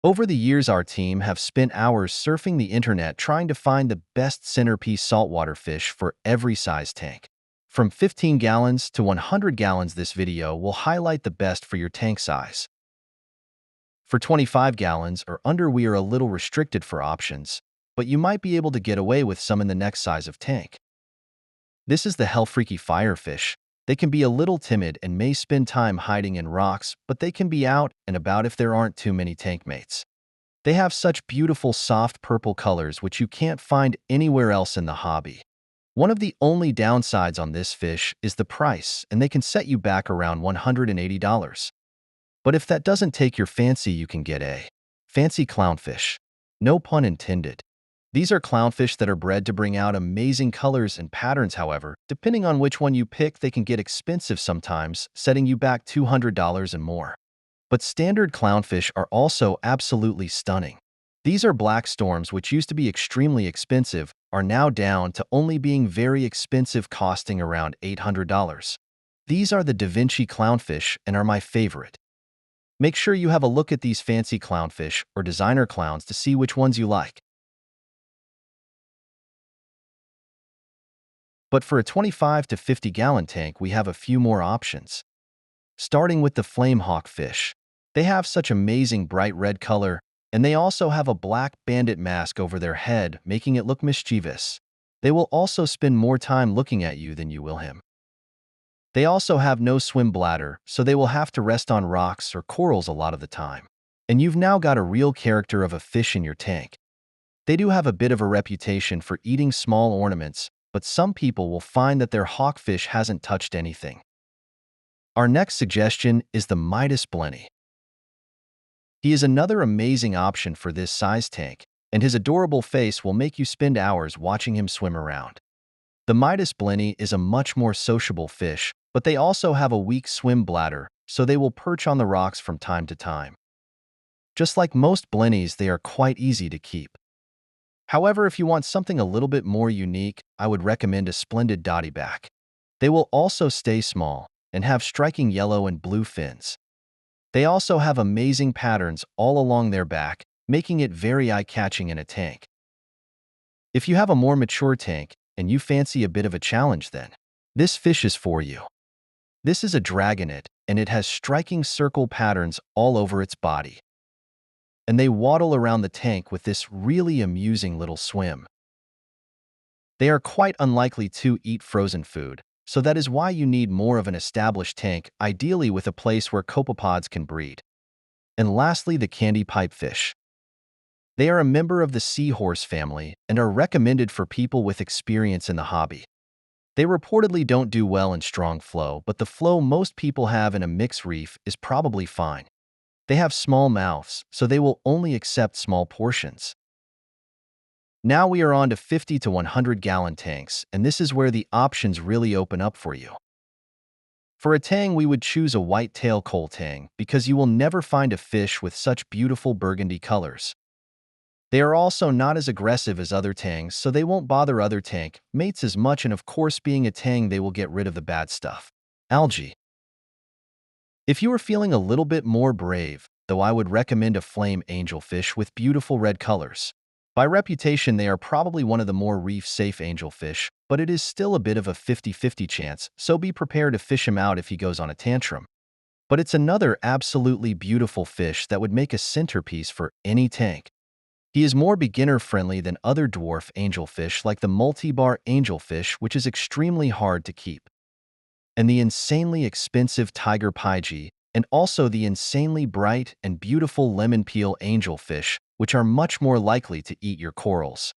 Over the years, our team have spent hours surfing the internet trying to find the best centerpiece saltwater fish for every size tank. From 15 gallons to 100 gallons, this video will highlight the best for your tank size. For 25 gallons or under, we are a little restricted for options, but you might be able to get away with some in the next size of tank. This is the hellfreaky firefish. They can be a little timid and may spend time hiding in rocks, but they can be out and about if there aren't too many tank mates. They have such beautiful soft purple colors which you can't find anywhere else in the hobby. One of the only downsides on this fish is the price, and they can set you back around $180. But if that doesn't take your fancy, you can get a fancy clownfish. No pun intended. These are clownfish that are bred to bring out amazing colors and patterns. However, depending on which one you pick, they can get expensive sometimes, setting you back $200 and more. But standard clownfish are also absolutely stunning. These are black storms, which used to be extremely expensive, are now down to only being very expensive, costing around $800. These are the Da Vinci clownfish and are my favorite. Make sure you have a look at these fancy clownfish or designer clowns to see which ones you like. But for a 25 to 50 gallon tank, we have a few more options. Starting with the flame hawk fish. They have such amazing bright red color, and they also have a black bandit mask over their head, making it look mischievous. They will also spend more time looking at you than you will him. They also have no swim bladder, so they will have to rest on rocks or corals a lot of the time. And you've now got a real character of a fish in your tank. They do have a bit of a reputation for eating small ornaments, but some people will find that their hawkfish hasn't touched anything. Our next suggestion is the Midas blenny. He is another amazing option for this size tank, and his adorable face will make you spend hours watching him swim around. The Midas blenny is a much more sociable fish, but they also have a weak swim bladder, so they will perch on the rocks from time to time. Just like most blennies, they are quite easy to keep. However, if you want something a little bit more unique, I would recommend a splendid dottyback. They will also stay small and have striking yellow and blue fins. They also have amazing patterns all along their back, making it very eye-catching in a tank. If you have a more mature tank and you fancy a bit of a challenge, then this fish is for you. This is a dragonet, and it has striking circle patterns all over its body. And they waddle around the tank with this really amusing little swim. They are quite unlikely to eat frozen food, so that is why you need more of an established tank, ideally with a place where copepods can breed. And lastly, the candy pipefish. They are a member of the seahorse family and are recommended for people with experience in the hobby. They reportedly don't do well in strong flow, but the flow most people have in a mixed reef is probably fine. They have small mouths, so they will only accept small portions. Now we are on to 50 to 100 gallon tanks, and this is where the options really open up for you. For a tang, we would choose a white-tail coal tang because you will never find a fish with such beautiful burgundy colors. They are also not as aggressive as other tangs, so they won't bother other tank mates as much, and of course, being a tang, they will get rid of the bad stuff. Algae. If you are feeling a little bit more brave, though, I would recommend a flame angelfish with beautiful red colors. By reputation, they are probably one of the more reef-safe angelfish, but it is still a bit of a 50-50 chance, so be prepared to fish him out if he goes on a tantrum. But it's another absolutely beautiful fish that would make a centerpiece for any tank. He is more beginner-friendly than other dwarf angelfish like the multi-bar angelfish, which is extremely hard to keep, and the insanely expensive tiger pyge, and also the insanely bright and beautiful lemon peel angelfish, which are much more likely to eat your corals.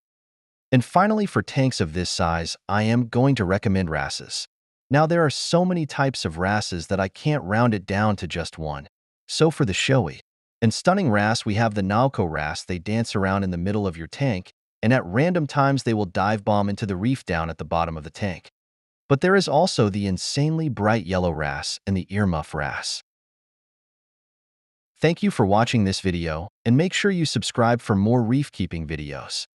And finally, for tanks of this size, I am going to recommend wrasses. Now, there are so many types of wrasses that I can't round it down to just one. So for the showy and stunning wrasse, we have the Nalco wrasse. They dance around in the middle of your tank, and at random times they will dive bomb into the reef down at the bottom of the tank. But there is also the insanely bright yellow wrasse and the earmuff wrasse. Thank you for watching this video, and make sure you subscribe for more reef keeping videos.